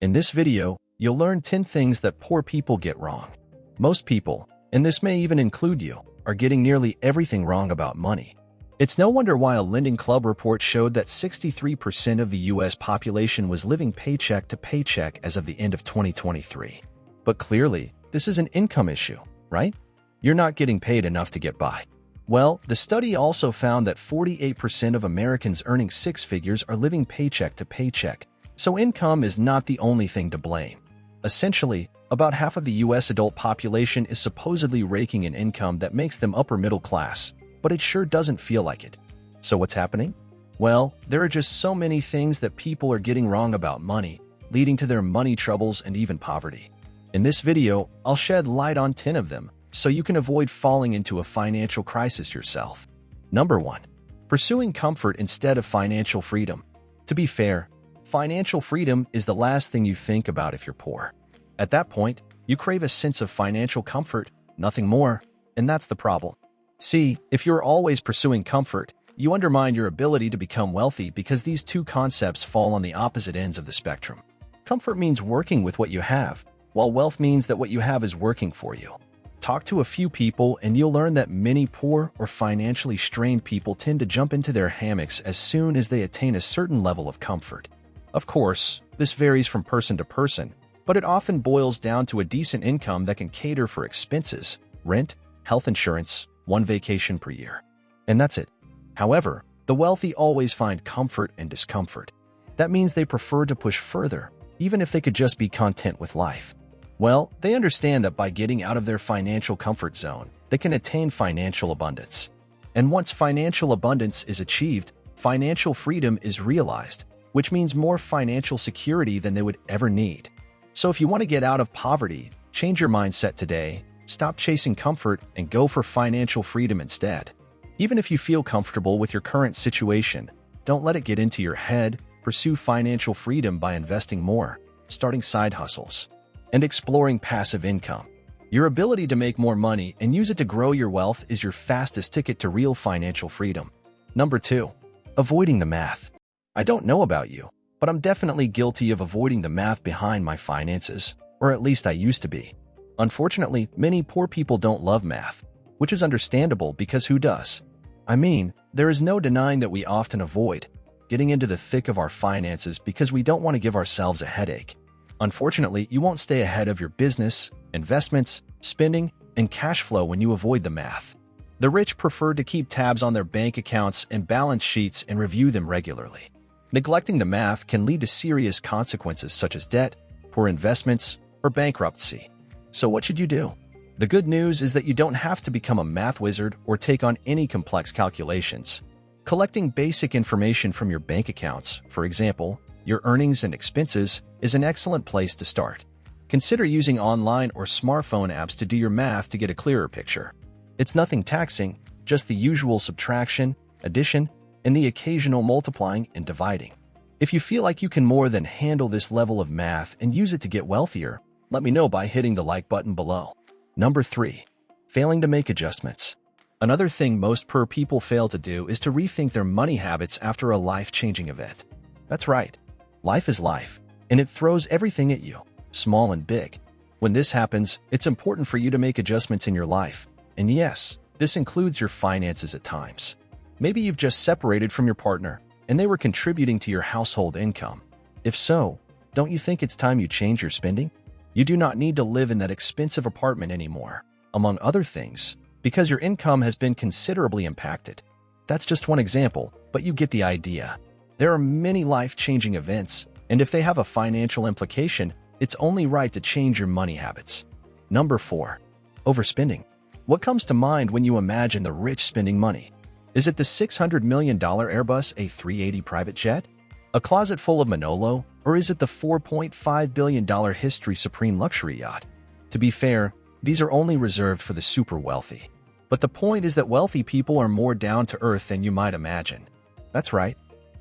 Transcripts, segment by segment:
In this video, you'll learn 10 things that poor people get wrong. Most people, and this may even include you, are getting nearly everything wrong about money. It's no wonder why a Lending Club report showed that 63% of the US population was living paycheck to paycheck as of the end of 2023. But clearly, this is an income issue, right? You're not getting paid enough to get by. Well, the study also found that 48% of Americans earning six figures are living paycheck to paycheck, so income is not the only thing to blame. Essentially, about half of the US adult population is supposedly raking an income that makes them upper middle class, but it sure doesn't feel like it. So what's happening? Well, there are just so many things that people are getting wrong about money, leading to their money troubles and even poverty. In this video, I'll shed light on 10 of them, so you can avoid falling into a financial crisis yourself. Number 1. Pursuing comfort instead of financial freedom. To be fair, financial freedom is the last thing you think about if you're poor. At that point, you crave a sense of financial comfort, nothing more, and that's the problem. See, if you're always pursuing comfort, you undermine your ability to become wealthy because these two concepts fall on the opposite ends of the spectrum. Comfort means working with what you have, while wealth means that what you have is working for you. Talk to a few people and you'll learn that many poor or financially strained people tend to jump into their hammocks as soon as they attain a certain level of comfort. Of course, this varies from person to person, but it often boils down to a decent income that can cater for expenses, rent, health insurance, one vacation per year. And that's it. However, the wealthy always find comfort and discomfort. That means they prefer to push further, even if they could just be content with life. Well, they understand that by getting out of their financial comfort zone, they can attain financial abundance. And once financial abundance is achieved, financial freedom is realized, which means more financial security than they would ever need. So if you want to get out of poverty, change your mindset today, stop chasing comfort, and go for financial freedom instead. Even if you feel comfortable with your current situation, don't let it get into your head. Pursue financial freedom by investing more, starting side hustles, and exploring passive income. Your ability to make more money and use it to grow your wealth is your fastest ticket to real financial freedom. Number 2. Avoiding the math. I don't know about you, but I'm definitely guilty of avoiding the math behind my finances, or at least I used to be. Unfortunately, many poor people don't love math, which is understandable because who does? I mean, there is no denying that we often avoid getting into the thick of our finances because we don't want to give ourselves a headache. Unfortunately, you won't stay ahead of your business, investments, spending, and cash flow when you avoid the math. The rich prefer to keep tabs on their bank accounts and balance sheets and review them regularly. Neglecting the math can lead to serious consequences such as debt, poor investments, or bankruptcy. So what should you do? The good news is that you don't have to become a math wizard or take on any complex calculations. Collecting basic information from your bank accounts, for example, your earnings and expenses, is an excellent place to start. Consider using online or smartphone apps to do your math to get a clearer picture. It's nothing taxing, just the usual subtraction, addition, and the occasional multiplying and dividing. If you feel like you can more than handle this level of math and use it to get wealthier, let me know by hitting the like button below. Number 3. Failing to make adjustments. Another thing most poor people fail to do is to rethink their money habits after a life-changing event. That's right. Life is life, and it throws everything at you, small and big. When this happens, it's important for you to make adjustments in your life. And yes, this includes your finances at times. Maybe you've just separated from your partner, and they were contributing to your household income. If so, don't you think it's time you change your spending? You do not need to live in that expensive apartment anymore, among other things, because your income has been considerably impacted. That's just one example, but you get the idea. There are many life-changing events, and if they have a financial implication, it's only right to change your money habits. Number 4. Overspending. What comes to mind when you imagine the rich spending money? Is it the $600 million Airbus A380 private jet? A closet full of Manolo? Or is it the $4.5 billion History Supreme luxury yacht? To be fair, these are only reserved for the super wealthy. But the point is that wealthy people are more down to earth than you might imagine. That's right.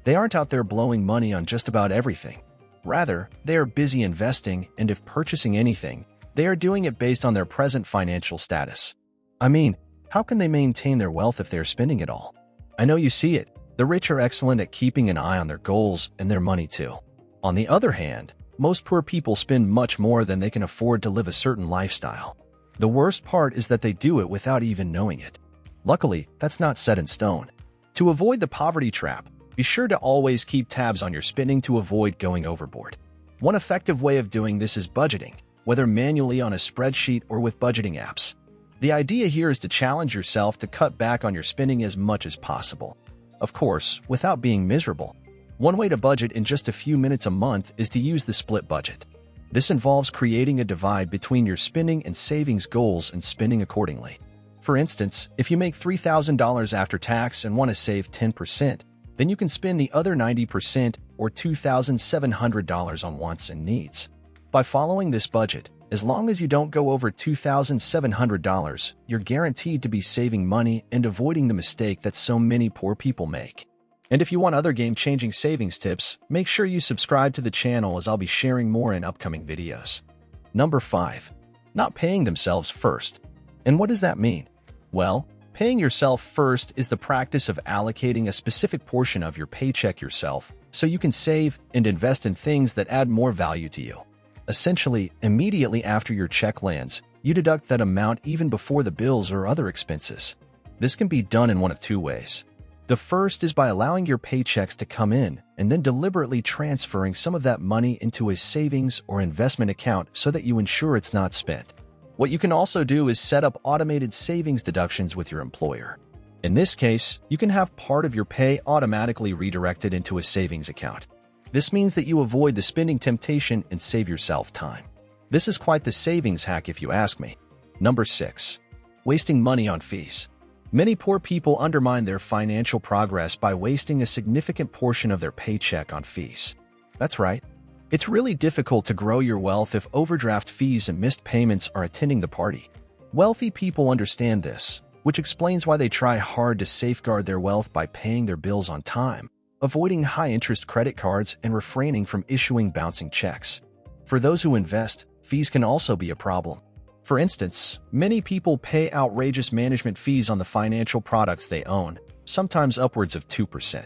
They aren't out there blowing money on just about everything. Rather, they are busy investing, and if purchasing anything, they are doing it based on their present financial status. I mean, how can they maintain their wealth if they are spending it all? I know you see it. The rich are excellent at keeping an eye on their goals and their money too. On the other hand, Most poor people spend much more than they can afford to live a certain lifestyle. The worst part is that they do it without even knowing it. Luckily, that's not set in stone. To avoid the poverty trap, be sure to always keep tabs on your spending to avoid going overboard. One effective way of doing this is budgeting, whether manually on a spreadsheet or with budgeting apps. The idea here is to challenge yourself to cut back on your spending as much as possible. Of course, without being miserable. One way to budget in just a few minutes a month is to use the split budget. This involves creating a divide between your spending and savings goals and spending accordingly. For instance, if you make $3,000 after tax and want to save 10%, then you can spend the other 90% or $2,700 on wants and needs. By following this budget, as long as you don't go over $2,700, you're guaranteed to be saving money and avoiding the mistake that so many poor people make. And if you want other game-changing savings tips, make sure you subscribe to the channel as I'll be sharing more in upcoming videos. Number 5. Not paying themselves first. And what does that mean? Well, paying yourself first is the practice of allocating a specific portion of your paycheck yourself so you can save and invest in things that add more value to you. Essentially, immediately after your check lands, you deduct that amount even before the bills or other expenses. This can be done in one of two ways. The first is by allowing your paychecks to come in and then deliberately transferring some of that money into a savings or investment account so that you ensure it's not spent. What you can also do is set up automated savings deductions with your employer. In this case, you can have part of your pay automatically redirected into a savings account. This means that you avoid the spending temptation and save yourself time. This is quite the savings hack if you ask me. Number 6. Wasting money on fees. Many poor people undermine their financial progress by wasting a significant portion of their paycheck on fees. That's right. It's really difficult to grow your wealth if overdraft fees and missed payments are attending the party. Wealthy people understand this, which explains why they try hard to safeguard their wealth by paying their bills on time, avoiding high-interest credit cards, and refraining from issuing bouncing checks. For those who invest, fees can also be a problem. For instance, many people pay outrageous management fees on the financial products they own, sometimes upwards of 2%.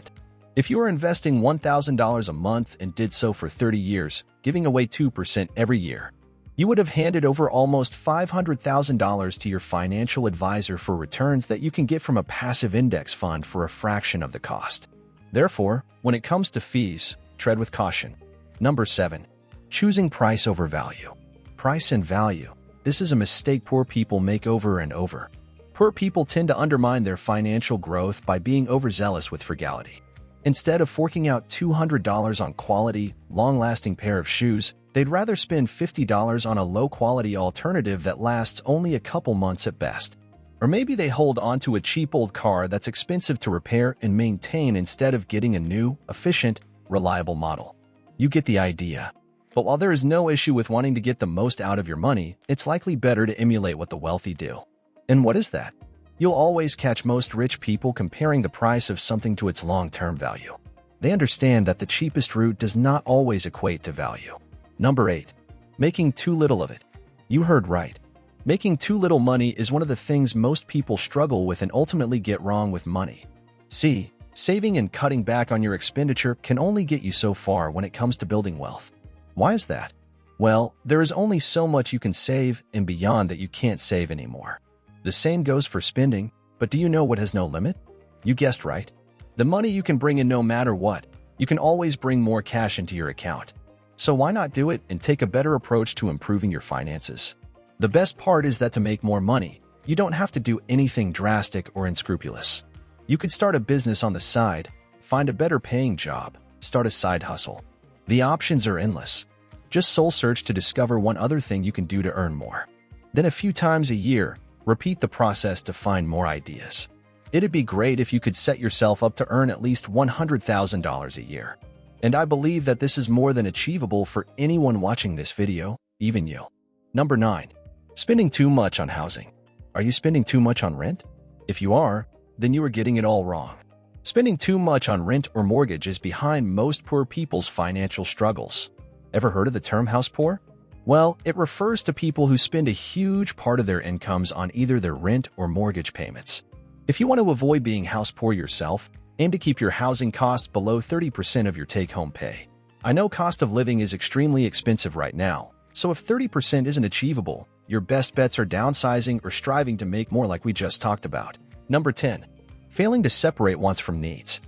If you are investing $1,000 a month and did so for 30 years, giving away 2% every year, you would have handed over almost $500,000 to your financial advisor for returns that you can get from a passive index fund for a fraction of the cost. Therefore, when it comes to fees, tread with caution. Number 7. Choosing price over value. Price and value. This is a mistake poor people make over and over. Poor people tend to undermine their financial growth by being overzealous with frugality. Instead of forking out $200 on quality, long-lasting pair of shoes, they'd rather spend $50 on a low-quality alternative that lasts only a couple months at best. Or maybe they hold onto a cheap old car that's expensive to repair and maintain instead of getting a new, efficient, reliable model. You get the idea. But while there is no issue with wanting to get the most out of your money, it's likely better to emulate what the wealthy do. And what is that? You'll always catch most rich people comparing the price of something to its long-term value. They understand that the cheapest route does not always equate to value. Number 8. Making too little of it. You heard right. Making too little money is one of the things most people struggle with and ultimately get wrong with money. See, saving and cutting back on your expenditure can only get you so far when it comes to building wealth. Why is that? Well, there is only so much you can save and beyond that you can't save anymore. The same goes for spending, but do you know what has no limit? You guessed right. The money you can bring in no matter what. You can always bring more cash into your account. So why not do it and take a better approach to improving your finances? The best part is that to make more money, you don't have to do anything drastic or unscrupulous. You could start a business on the side, find a better paying job, start a side hustle. The options are endless. Just soul search to discover one other thing you can do to earn more. Then a few times a year, repeat the process to find more ideas. It'd be great if you could set yourself up to earn at least $100,000 a year. And I believe that this is more than achievable for anyone watching this video, even you. Number 9. Spending too much on housing. Are you spending too much on rent? If you are, then you are getting it all wrong. Spending too much on rent or mortgage is behind most poor people's financial struggles. Ever heard of the term house poor? Well, it refers to people who spend a huge part of their incomes on either their rent or mortgage payments. If you want to avoid being house poor yourself, aim to keep your housing costs below 30% of your take-home pay. I know cost of living is extremely expensive right now, so if 30% isn't achievable, your best bets are downsizing or striving to make more like we just talked about. Number 10. Failing to separate wants from needs.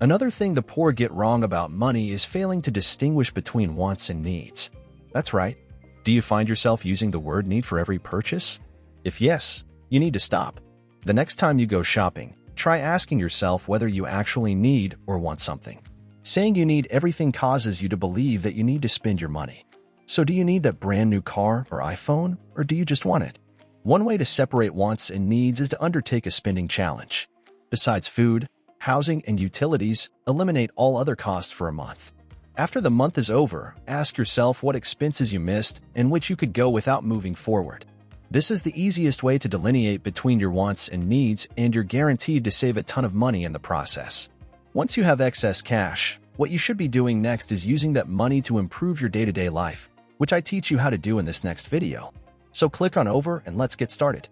Another thing the poor get wrong about money is failing to distinguish between wants and needs. That's right. Do you find yourself using the word need for every purchase? If yes, you need to stop. The next time you go shopping, try asking yourself whether you actually need or want something. Saying you need everything causes you to believe that you need to spend your money. So do you need that brand new car or iPhone, or do you just want it? One way to separate wants and needs is to undertake a spending challenge. Besides food, housing, and utilities, eliminate all other costs for a month. After the month is over, ask yourself what expenses you missed and which you could go without moving forward. This is the easiest way to delineate between your wants and needs, and you're guaranteed to save a ton of money in the process. Once you have excess cash, what you should be doing next is using that money to improve your day-to-day life, which I teach you how to do in this next video. So click on over and let's get started.